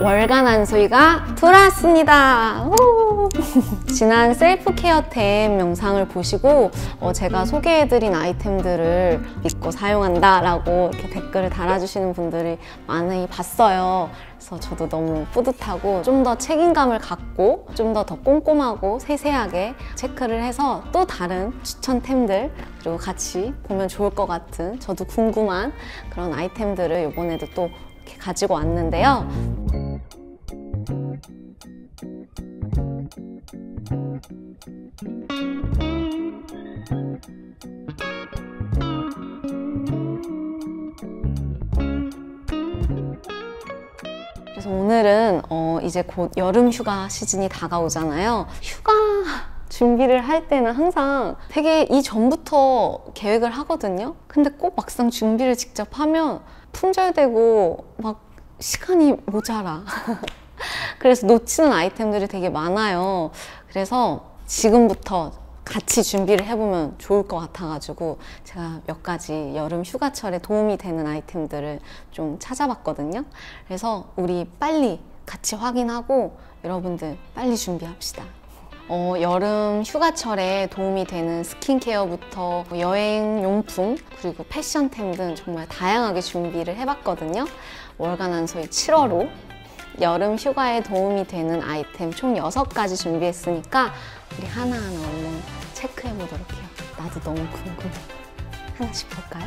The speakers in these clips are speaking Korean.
월간 한소희가 돌아왔습니다. 지난 셀프 케어템 영상을 보시고 제가 소개해드린 아이템들을 믿고 사용한다 라고 이렇게 댓글을 달아주시는 분들이 많이 봤어요. 그래서 저도 너무 뿌듯하고 좀 더 책임감을 갖고 좀 더 꼼꼼하고 세세하게 체크를 해서 또 다른 추천템들 그리고 같이 보면 좋을 것 같은 저도 궁금한 그런 아이템들을 이번에도 또 이렇게 가지고 왔는데요. 그래서 오늘은 이제 곧 여름 휴가 시즌이 다가오잖아요. 휴가 준비를 할 때는 항상 되게 이전부터 계획을 하거든요. 근데 꼭 막상 준비를 직접 하면 품절되고 막 시간이 모자라. 그래서 놓치는 아이템들이 되게 많아요. 그래서 지금부터 같이 준비를 해보면 좋을 것 같아가지고 제가 몇 가지 여름 휴가철에 도움이 되는 아이템들을 좀 찾아봤거든요. 그래서 우리 빨리 같이 확인하고 여러분들 빨리 준비합시다. 여름 휴가철에 도움이 되는 스킨케어부터 여행용품 그리고 패션템 등 정말 다양하게 준비를 해봤거든요. 월간 한소희 7월호 여름 휴가에 도움이 되는 아이템 총 6가지 준비했으니까 우리 하나하나 얼른 체크해보도록 해요. 나도 너무 궁금해. 하나씩 볼까요?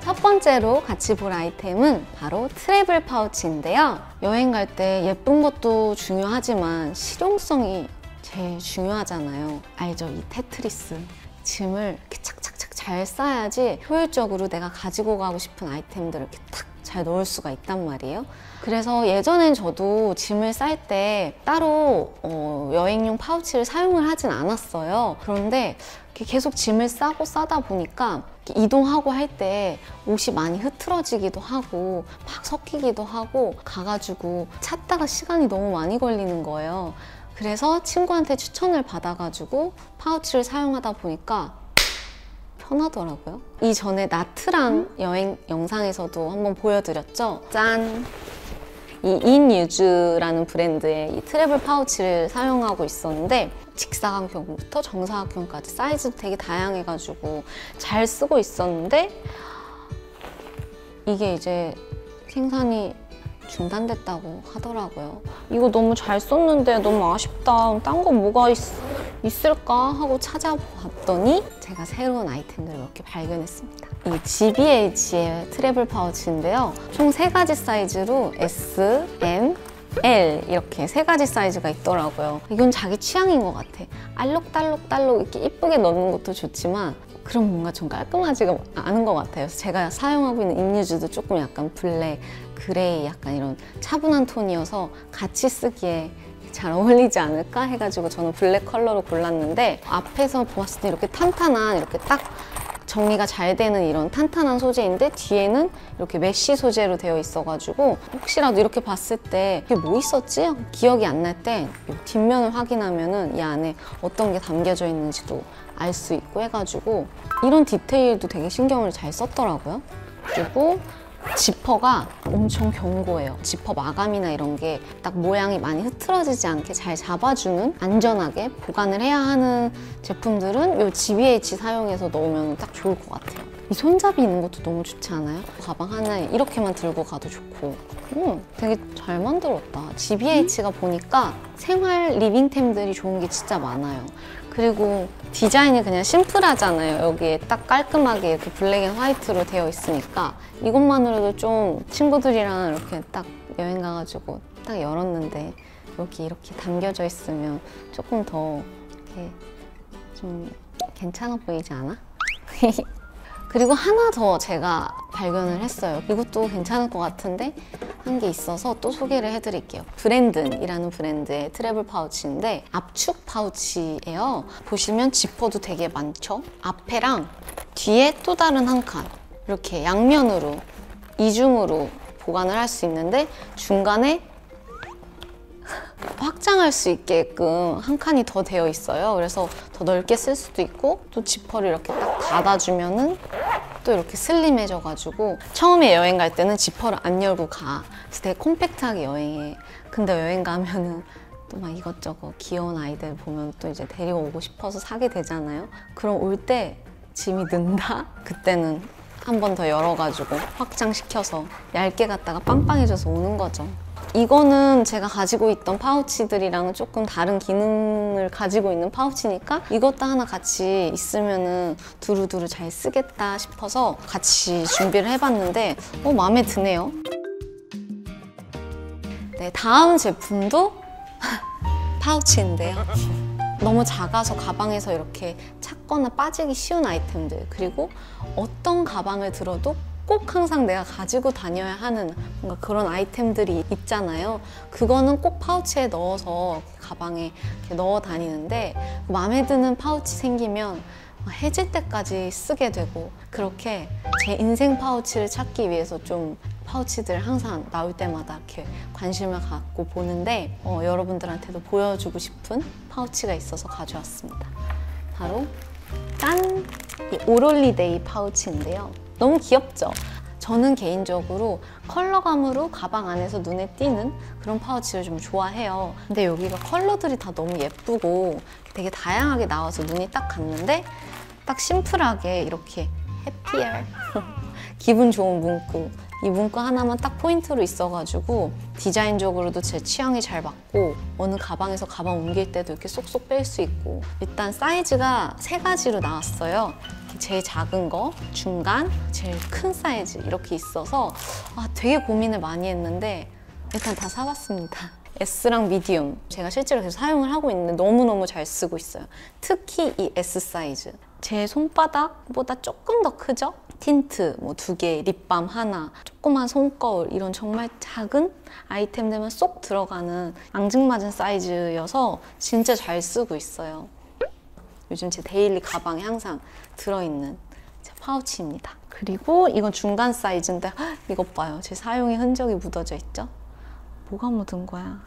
첫 번째로 같이 볼 아이템은 바로 트래블 파우치인데요. 여행 갈 때 예쁜 것도 중요하지만 실용성이 제일 중요하잖아요. 알죠? 이 테트리스. 짐을 이렇게 착착착 잘 싸야지 효율적으로 내가 가지고 가고 싶은 아이템들을 이렇게 탁 잘 넣을 수가 있단 말이에요. 그래서 예전엔 저도 짐을 쌀 때 따로 여행용 파우치를 사용을 하진 않았어요. 그런데 계속 짐을 싸고 싸다 보니까 이동하고 할 때 옷이 많이 흐트러지기도 하고 막 섞이기도 하고 가가지고 찾다가 시간이 너무 많이 걸리는 거예요. 그래서 친구한테 추천을 받아가지고 파우치를 사용하다 보니까 편하더라고요. 이전에 나트랑 여행 영상에서도 한번 보여드렸죠? 짠! 이 인유즈라는 브랜드의 이 트래블 파우치를 사용하고 있었는데 직사각형부터 정사각형까지 사이즈도 되게 다양해가지고 잘 쓰고 있었는데 이게 이제 생산이 중단됐다고 하더라고요. 이거 너무 잘 썼는데 너무 아쉽다. 딴 거 뭐가 있을까 하고 찾아봤더니 제가 새로운 아이템들을 몇 개 발견했습니다. 이 GBH의 트래블 파우치인데요. 총 3가지 사이즈로 S, M, L 이렇게 3가지 사이즈가 있더라고요. 이건 자기 취향인 것 같아. 알록달록달록 이렇게 이쁘게 넣는 것도 좋지만 그럼 뭔가 좀 깔끔하지가 않은 것 같아요. 그래서 제가 사용하고 있는 인유즈도 조금 약간 블랙, 그레이 약간 이런 차분한 톤이어서 같이 쓰기에 잘 어울리지 않을까 해가지고 저는 블랙 컬러로 골랐는데 앞에서 보았을 때 이렇게 탄탄한 이렇게 딱 정리가 잘 되는 이런 탄탄한 소재인데 뒤에는 이렇게 메쉬 소재로 되어 있어가지고 혹시라도 이렇게 봤을 때 이게 뭐 있었지? 기억이 안 날 때 뒷면을 확인하면은 이 안에 어떤 게 담겨져 있는지도 알 수 있고 해가지고 이런 디테일도 되게 신경을 잘 썼더라고요. 그리고 지퍼가 엄청 견고해요. 지퍼 마감이나 이런 게 딱 모양이 많이 흐트러지지 않게 잘 잡아주는 안전하게 보관을 해야 하는 제품들은 이 GBH 사용해서 넣으면 딱 좋을 것 같아요. 이 손잡이 있는 것도 너무 좋지 않아요? 가방 하나에 이렇게만 들고 가도 좋고 되게 잘 만들었다. GBH가 보니까 생활 리빙템들이 좋은 게 진짜 많아요. 그리고 디자인이 그냥 심플하잖아요. 여기에 딱 깔끔하게 이렇게 블랙 앤 화이트로 되어 있으니까 이것만으로도 좀 친구들이랑 이렇게 딱 여행 가가지고 딱 열었는데 여기 이렇게 담겨져 있으면 조금 더 이렇게 좀 괜찮아 보이지 않아? 그리고 하나 더 제가 발견을 했어요. 이것도 괜찮을 것 같은데 한 게 있어서 또 소개를 해드릴게요. 브랜든이라는 브랜드의 트래블 파우치인데 압축 파우치예요. 보시면 지퍼도 되게 많죠? 앞에랑 뒤에 또 다른 한 칸 이렇게 양면으로 이중으로 보관을 할 수 있는데 중간에 확장할 수 있게끔 한 칸이 더 되어 있어요. 그래서 더 넓게 쓸 수도 있고 또 지퍼를 이렇게 딱 닫아주면은 또 이렇게 슬림해져가지고 처음에 여행 갈 때는 지퍼를 안 열고 가. 그래서 되게 콤팩트하게 여행해. 근데 여행 가면은 또 막 이것저것 귀여운 아이들 보면 또 이제 데리고 오고 싶어서 사게 되잖아요. 그럼 올 때 짐이 는다? 그때는 한 번 더 열어가지고 확장시켜서 얇게 갔다가 빵빵해져서 오는 거죠. 이거는 제가 가지고 있던 파우치들이랑은 조금 다른 기능을 가지고 있는 파우치니까 이것도 하나 같이 있으면은 두루두루 잘 쓰겠다 싶어서 같이 준비를 해봤는데 마음에 드네요. 네, 다음 제품도 파우치인데요. 너무 작아서 가방에서 이렇게 찾거나 빠지기 쉬운 아이템들, 그리고 어떤 가방을 들어도 꼭 항상 내가 가지고 다녀야 하는 뭔가 그런 아이템들이 있잖아요. 그거는 꼭 파우치에 넣어서 가방에 이렇게 넣어 다니는데 마음에 드는 파우치 생기면 해질 때까지 쓰게 되고, 그렇게 제 인생 파우치를 찾기 위해서 좀 파우치들 항상 나올 때마다 이렇게 관심을 갖고 보는데 여러분들한테도 보여주고 싶은 파우치가 있어서 가져왔습니다. 바로 짠! 이 오롤리데이 파우치인데요. 너무 귀엽죠? 저는 개인적으로 컬러감으로 가방 안에서 눈에 띄는 그런 파우치를 좀 좋아해요. 근데 여기가 컬러들이 다 너무 예쁘고 되게 다양하게 나와서 눈이 딱 갔는데 딱 심플하게 이렇게 해피얼 기분 좋은 문구, 이 문구 하나만 딱 포인트로 있어가지고 디자인적으로도 제 취향이 잘 맞고 어느 가방에서 가방 옮길 때도 이렇게 쏙쏙 뺄 수 있고, 일단 사이즈가 3가지로 나왔어요. 제일 작은 거, 중간, 제일 큰 사이즈 이렇게 있어서 되게 고민을 많이 했는데 일단 다 사봤습니다. S랑 미디움, 제가 실제로 계속 사용을 하고 있는데 너무너무 잘 쓰고 있어요. 특히 이 S 사이즈, 제 손바닥보다 조금 더 크죠? 틴트 뭐 2개, 립밤 하나, 조그만 손거울, 이런 정말 작은 아이템들만 쏙 들어가는 앙증맞은 사이즈여서 진짜 잘 쓰고 있어요. 요즘 제 데일리 가방에 항상 들어있는 제 파우치입니다. 그리고 이건 중간 사이즈인데 이것 봐요. 제 사용의 흔적이 묻어져 있죠? 뭐가 묻은 거야?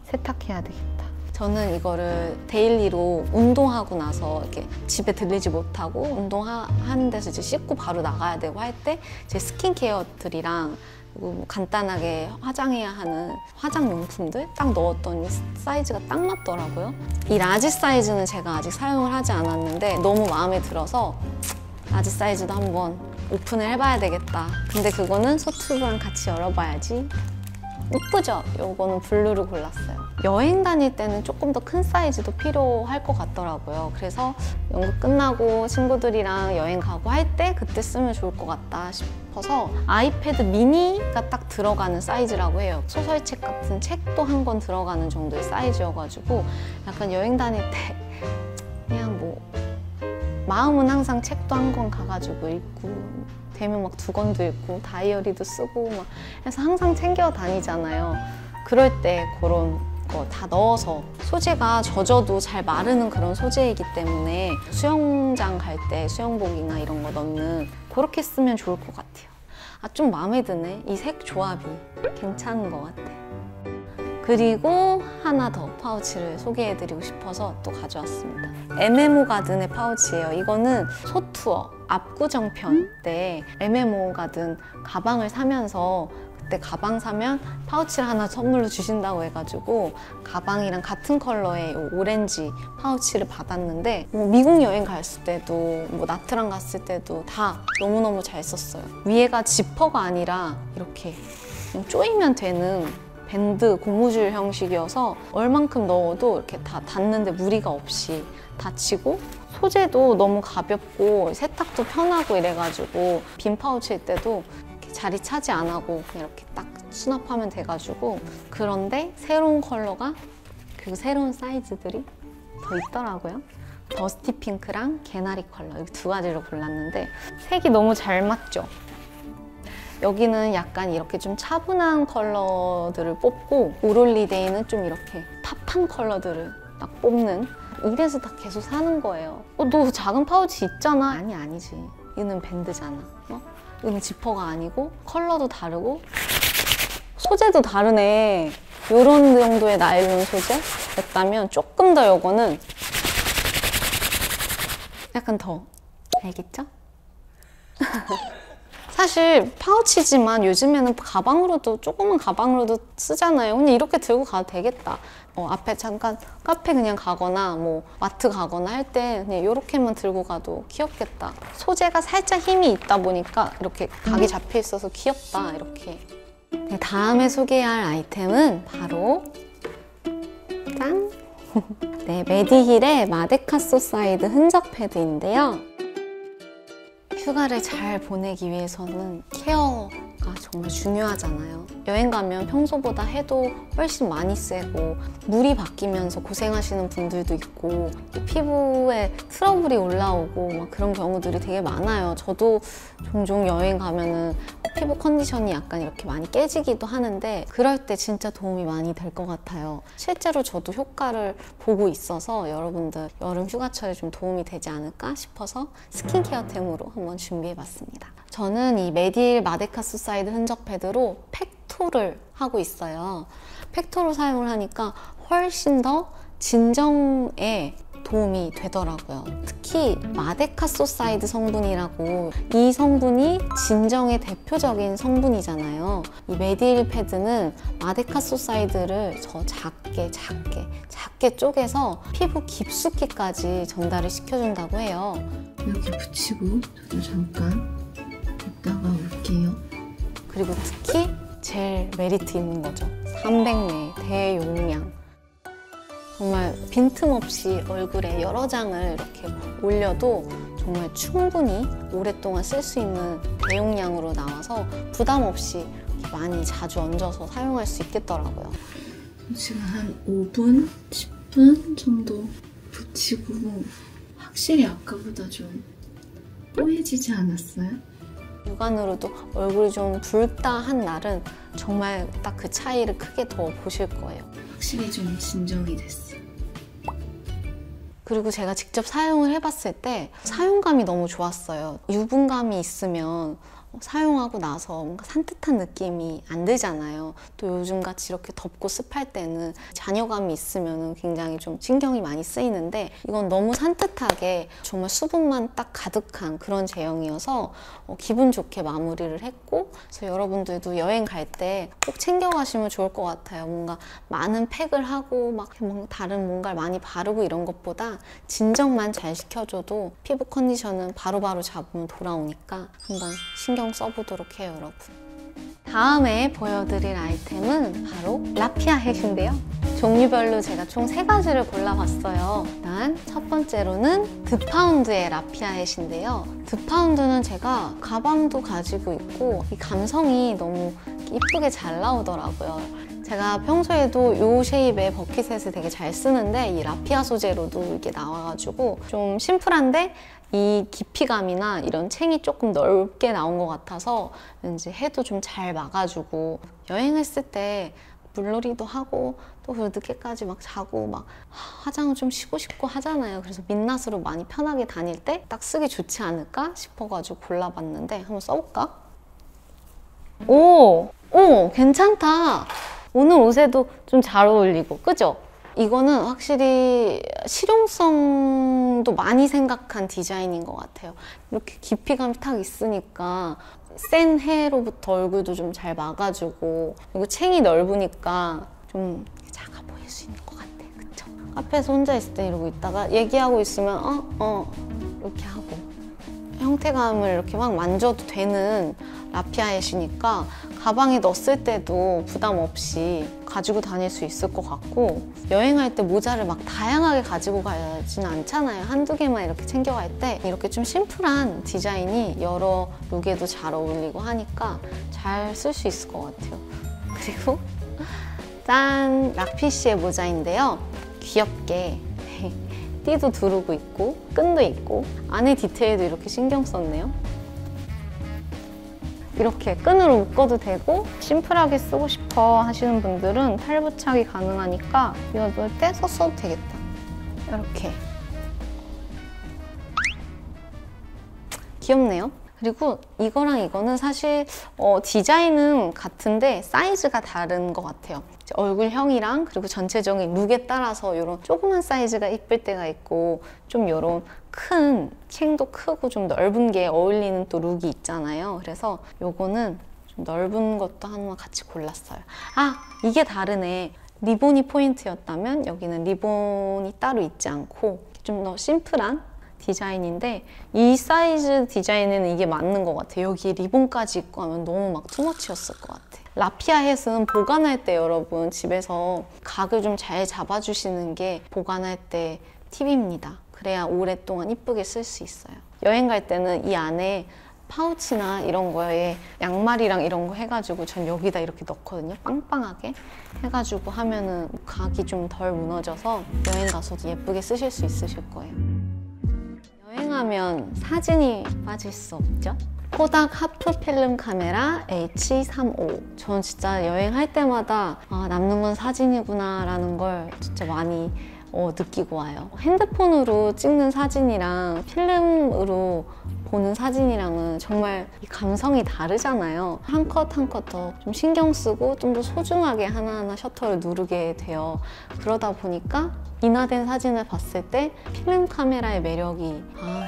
세탁해야 되겠다. 저는 이거를 데일리로 운동하고 나서 이렇게 집에 들리지 못하고 운동하는 데서 이제 씻고 바로 나가야 되고 할 때 제 스킨케어들이랑 그리고 뭐 간단하게 화장해야 하는 화장용품들 딱 넣었더니 사이즈가 딱 맞더라고요. 이 라지 사이즈는 제가 아직 사용을 하지 않았는데 너무 마음에 들어서 라지 사이즈도 한번 오픈을 해봐야 되겠다. 근데 그거는 소투브랑 같이 열어봐야지. 예쁘죠? 요거는 블루를 골랐어요. 여행 다닐 때는 조금 더 큰 사이즈도 필요할 것 같더라고요. 그래서 연극 끝나고 친구들이랑 여행 가고 할 때 그때 쓰면 좋을 것 같다 싶어서 아이패드 미니가 딱 들어가는 사이즈라고 해요. 소설책 같은 책도 한 권 들어가는 정도의 사이즈여가지고 약간 여행 다닐 때 그냥 뭐 마음은 항상 책도 한 권 가가지고 읽고 되면 막 2권도 읽고 다이어리도 쓰고 막 해서 항상 챙겨 다니잖아요. 그럴 때 그런 거 다 넣어서, 소재가 젖어도 잘 마르는 그런 소재이기 때문에 수영장 갈 때 수영복이나 이런 거 넣는, 그렇게 쓰면 좋을 것 같아요. 좀 마음에 드네. 이 색 조합이 괜찮은 것 같아. 그리고 하나 더 파우치를 소개해드리고 싶어서 또 가져왔습니다. MMO 가든의 파우치예요. 이거는 소투어 압구정편 때 MMO 가든 가방을 사면서 그때 가방 사면 파우치를 하나 선물로 주신다고 해가지고 가방이랑 같은 컬러의 오렌지 파우치를 받았는데 미국 여행 갔을 때도 뭐 나트랑 갔을 때도 다 너무너무 잘 썼어요. 위에가 지퍼가 아니라 이렇게 그냥 조이면 되는 밴드 고무줄 형식이어서 얼만큼 넣어도 이렇게 다 닿는데 무리가 없이 닫히고, 소재도 너무 가볍고 세탁도 편하고 이래가지고 빈 파우치일 때도 이렇게 자리 차지 안 하고 그냥 이렇게 딱 수납하면 돼가지고. 그런데 새로운 컬러가, 그리고 새로운 사이즈들이 더 있더라고요. 더스티 핑크랑 개나리 컬러, 이 2가지를 골랐는데 색이 너무 잘 맞죠? 여기는 약간 이렇게 좀 차분한 컬러들을 뽑고 오롤리데이는 좀 이렇게 팝한 컬러들을 딱 뽑는, 이래서 다 계속 사는 거예요. 너 작은 파우치 있잖아. 아니지. 이거는 밴드잖아. 이거는 지퍼가 아니고 컬러도 다르고 소재도 다르네. 이런 정도의 나일론 소재였다면 조금 더 이거는 약간 더, 알겠죠? 사실 파우치지만 요즘에는 가방으로도, 조그만 가방으로도 쓰잖아요. 그냥 이렇게 들고 가도 되겠다. 앞에 잠깐 카페 그냥 가거나 뭐 마트 가거나 할 때 그냥 이렇게만 들고 가도 귀엽겠다. 소재가 살짝 힘이 있다 보니까 이렇게 각이 잡혀 있어서 귀엽다, 이렇게. 네, 다음에 소개할 아이템은 바로 짠! 네, 메디힐의 마데카소 사이드 흔적 패드인데요. 휴가를 잘 보내기 위해서는 케어가 정말 중요하잖아요. 여행 가면 평소보다 해도 훨씬 많이 세고 물이 바뀌면서 고생하시는 분들도 있고 피부에 트러블이 올라오고 막 그런 경우들이 되게 많아요. 저도 종종 여행 가면은 피부 컨디션이 약간 이렇게 많이 깨지기도 하는데 그럴 때 진짜 도움이 많이 될 것 같아요. 실제로 저도 효과를 보고 있어서 여러분들 여름 휴가철에 좀 도움이 되지 않을까 싶어서 스킨케어템으로 한번 준비해봤습니다. 저는 이 메디힐 마데카소 사이드 흔적 패드로 팩토를 하고 있어요. 팩토를 사용을 하니까 훨씬 더 진정에 도움이 되더라고요. 특히 마데카소 사이드 성분이라고, 이 성분이 진정의 대표적인 성분이잖아요. 이 메디힐 패드는 마데카소 사이드를 저 작게 쪼개서 피부 깊숙이까지 전달을 시켜준다고 해요. 이렇게 붙이고 저도 잠깐 있다가 올게요. 그리고 특히 제일 메리트 있는 거죠. 300ml 대용량. 정말 빈틈없이 얼굴에 여러 장을 이렇게 올려도 정말 충분히 오랫동안 쓸 수 있는 대용량으로 나와서 부담 없이 많이 자주 얹어서 사용할 수 있겠더라고요. 지금 한 5분, 10분 정도 붙이고 확실히 아까보다 좀 뽀얘지지 않았어요? 육안으로도 얼굴이 좀 붉다 한 날은 정말 딱 그 차이를 크게 더 보실 거예요. 확실히 좀 진정이 됐어요. 그리고 제가 직접 사용을 해봤을 때 사용감이 너무 좋았어요. 유분감이 있으면 사용하고 나서 뭔가 산뜻한 느낌이 안 들잖아요. 또 요즘같이 이렇게 덥고 습할 때는 잔여감이 있으면 굉장히 좀 신경이 많이 쓰이는데 이건 너무 산뜻하게 정말 수분만 딱 가득한 그런 제형이어서 기분 좋게 마무리를 했고, 그래서 여러분들도 여행 갈 때 꼭 챙겨가시면 좋을 것 같아요. 뭔가 많은 팩을 하고 막 다른 뭔가를 많이 바르고 이런 것보다 진정만 잘 시켜줘도 피부 컨디션은 바로바로 잡으면 돌아오니까 한번 신경 써보도록 해요, 여러분. 다음에 보여드릴 아이템은 바로 라피아 햇인데요. 종류별로 제가 총 3가지를 골라봤어요. 일단 첫 번째로는 드파운드의 라피아 햇인데요. 드파운드는 제가 가방도 가지고 있고 이 감성이 너무 이쁘게 잘 나오더라고요. 제가 평소에도 이 쉐입의 버킷햇을 되게 잘 쓰는데 이 라피아 소재로도 이게 나와가지고 좀 심플한데 이 깊이감이나 이런 챙이 조금 넓게 나온 것 같아서 왠지 해도 좀 잘 막아주고, 여행했을 때 물놀이도 하고 또 늦게까지 막 자고 막 화장을 좀 쉬고 싶고 하잖아요. 그래서 민낯으로 많이 편하게 다닐 때 딱 쓰기 좋지 않을까 싶어가지고 골라봤는데 한번 써볼까? 오, 괜찮다. 오늘 옷에도 좀 잘 어울리고, 그죠? 이거는 확실히 실용성도 많이 생각한 디자인인 것 같아요. 이렇게 깊이감이 탁 있으니까 센 해로부터 얼굴도 좀 잘 막아주고, 그리고 챙이 넓으니까 좀 작아 보일 수 있는 것 같아. 그쵸? 카페에서 혼자 있을 때 이러고 있다가 얘기하고 있으면 이렇게 하고 형태감을 이렇게 막 만져도 되는 라피아 햇이니까 가방에 넣었을 때도 부담 없이 가지고 다닐 수 있을 것 같고, 여행할 때 모자를 막 다양하게 가지고 가지는 않잖아요. 한두 개만 이렇게 챙겨갈 때 이렇게 좀 심플한 디자인이 여러 룩에도 잘 어울리고 하니까 잘 쓸 수 있을 것 같아요. 그리고 짠! 락피쉬의 모자인데요. 귀엽게 띠도 두르고 있고 끈도 있고 안에 디테일도 이렇게 신경 썼네요. 이렇게 끈으로 묶어도 되고 심플하게 쓰고 싶어 하시는 분들은 탈부착이 가능하니까 이거 떼서 써도 되겠다. 이렇게 귀엽네요. 그리고 이거랑 이거는 사실 디자인은 같은데 사이즈가 다른 것 같아요. 얼굴형이랑 그리고 전체적인 룩에 따라서 이런 조그만 사이즈가 이쁠 때가 있고 좀 이런 큰 챙도 크고 좀 넓은 게 어울리는 또 룩이 있잖아요. 그래서 요거는 좀 넓은 것도 하나 같이 골랐어요. 아, 이게 다르네. 리본이 포인트였다면 여기는 리본이 따로 있지 않고 좀 더 심플한 디자인인데, 이 사이즈 디자인에는 이게 맞는 것 같아요. 여기 리본까지 있고 하면 너무 막 투머치였을 것 같아. 라피아 햇은 보관할 때 여러분 집에서 각을 좀 잘 잡아주시는 게 보관할 때 팁입니다. 그래야 오랫동안 이쁘게 쓸 수 있어요. 여행 갈 때는 이 안에 파우치나 이런 거에 양말이랑 이런 거 해가지고 전 여기다 이렇게 넣거든요. 빵빵하게 해가지고 하면은 각이 좀 덜 무너져서 여행 가서도 예쁘게 쓰실 수 있으실 거예요. 여행하면 사진이 빠질 수 없죠. 코닥 하프 필름 카메라 H35. 전 진짜 여행할 때마다 남는 건 사진이구나 라는 걸 진짜 많이 느끼고 와요. 핸드폰으로 찍는 사진이랑 필름으로 보는 사진이랑은 정말 이 감성이 다르잖아요. 한 컷 한 컷 더 좀 신경 쓰고 좀 더 소중하게 하나하나 셔터를 누르게 돼요. 그러다 보니까 인화된 사진을 봤을 때 필름 카메라의 매력이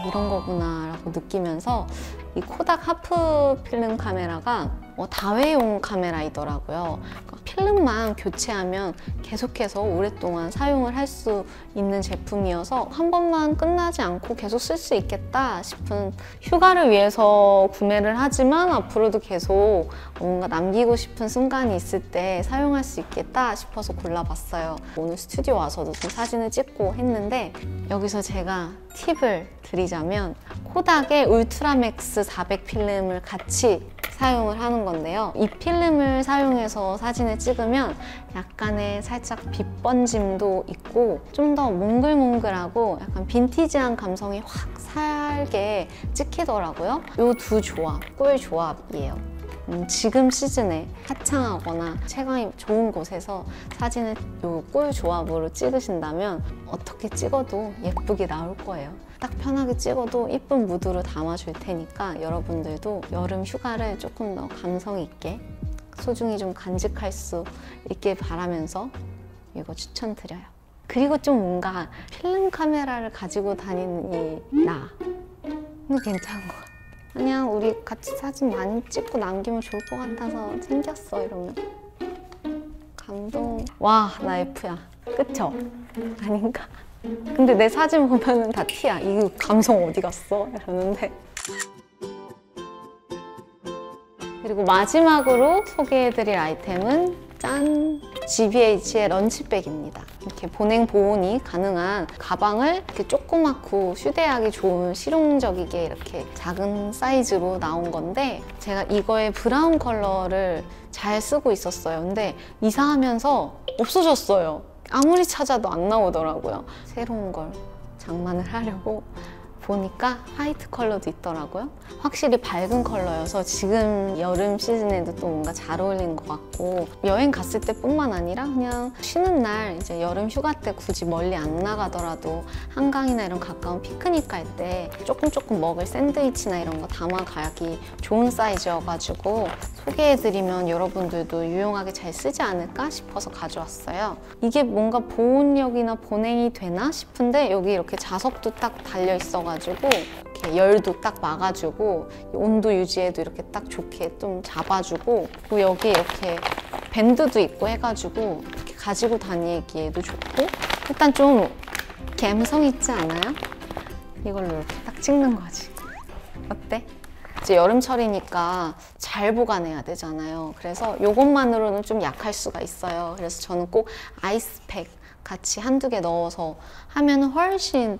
이런 거구나 라고 느끼면서 이 코닥 하프 필름 카메라가 다회용 카메라이더라고요. 그러니까 필름만 교체하면 계속해서 오랫동안 사용을 할 수 있는 제품이어서 한 번만 끝나지 않고 계속 쓸 수 있겠다 싶은, 휴가를 위해서 구매를 하지만 앞으로도 계속 뭔가 남기고 싶은 순간이 있을 때 사용할 수 있겠다 싶어서 골라봤어요. 오늘 스튜디오 와서도 좀 사진을 찍고 했는데, 여기서 제가 팁을 드리자면 코닥의 울트라맥스 400 필름을 같이 사용을 하는 건데요. 이 필름을 사용해서 사진을 찍으면 약간의 살짝 빛 번짐도 있고 좀 더 몽글몽글하고 약간 빈티지한 감성이 확 살게 찍히더라고요. 이 두 조합, 꿀 조합이에요. 지금 시즌에 화창하거나 채광이 좋은 곳에서 사진을 이 꿀 조합으로 찍으신다면 어떻게 찍어도 예쁘게 나올 거예요. 딱 편하게 찍어도 이쁜 무드로 담아줄 테니까 여러분들도 여름 휴가를 조금 더 감성 있게 소중히 좀 간직할 수 있길 바라면서 이거 추천드려요. 그리고 좀 뭔가 필름 카메라를 가지고 다니는 이거 괜찮은 것 같아. 그냥 우리 같이 사진 많이 찍고 남기면 좋을 것 같아서 챙겼어 이러면 감동. 와, 나 F야. 그쵸? 아닌가? 근데 내 사진 보면은 다 T야. 이 감성 어디 갔어? 이러는데. 그리고 마지막으로 소개해드릴 아이템은 짠! GBH의 런치백입니다. 이렇게 보냉 보온이 가능한 가방을 이렇게 조그맣고 휴대하기 좋은 실용적이게 이렇게 작은 사이즈로 나온 건데, 제가 이거의 브라운 컬러를 잘 쓰고 있었어요. 근데 이사하면서 없어졌어요. 아무리 찾아도 안 나오더라고요. 새로운 걸 장만을 하려고 보니까 화이트 컬러도 있더라고요. 확실히 밝은 컬러여서 지금 여름 시즌에도 또 뭔가 잘 어울리는 것 같고, 여행 갔을 때뿐만 아니라 그냥 쉬는 날 이제 여름 휴가 때 굳이 멀리 안 나가더라도 한강이나 이런 가까운 피크닉 갈 때 조금 먹을 샌드위치나 이런 거 담아가기 좋은 사이즈여가지고 소개해드리면 여러분들도 유용하게 잘 쓰지 않을까 싶어서 가져왔어요. 이게 뭔가 보온력이나 보냉이 되나 싶은데 여기 이렇게 자석도 딱 달려있어가지고 이렇게 열도 딱 막아주고 온도 유지에도 이렇게 딱 좋게 좀 잡아주고, 그리고 여기 이렇게 밴드도 있고 해가지고 이렇게 가지고 다니기에도 좋고, 일단 좀 감성 있지 않아요? 이걸로 이렇게 딱 찍는 거지. 어때? 이제 여름철이니까 잘 보관해야 되잖아요. 그래서 이것만으로는 좀 약할 수가 있어요. 그래서 저는 꼭 아이스팩 같이 한두 개 넣어서 하면 훨씬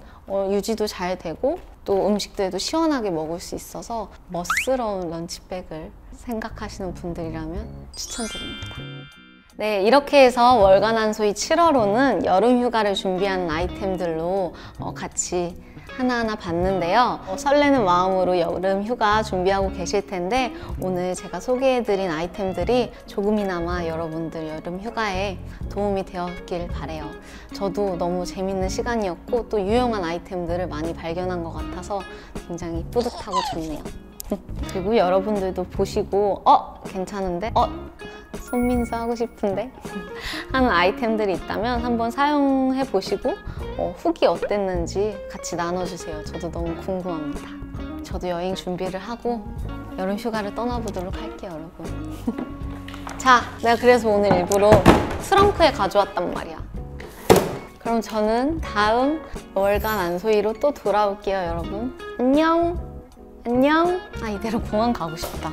유지도 잘 되고 또 음식들도 시원하게 먹을 수 있어서 멋스러운 런치백을 생각하시는 분들이라면 추천드립니다. 네, 이렇게 해서 월간 한소희 7월호는 여름 휴가를 준비하는 아이템들로 같이 하나하나 봤는데요. 설레는 마음으로 여름 휴가 준비하고 계실 텐데 오늘 제가 소개해드린 아이템들이 조금이나마 여러분들 여름 휴가에 도움이 되었길 바래요. 저도 너무 재밌는 시간이었고 또 유용한 아이템들을 많이 발견한 것 같아서 굉장히 뿌듯하고 좋네요. 그리고 여러분들도 보시고 괜찮은데? 손민수 하고 싶은데 하는 아이템들이 있다면 한번 사용해 보시고 후기 어땠는지 같이 나눠주세요. 저도 너무 궁금합니다. 저도 여행 준비를 하고 여름 휴가를 떠나보도록 할게요, 여러분. 자, 내가 그래서 오늘 일부러 트렁크에 가져왔단 말이야. 그럼 저는 다음 월간 안소희로 또 돌아올게요, 여러분. 안녕. 안녕. 아, 이대로 공항 가고 싶다.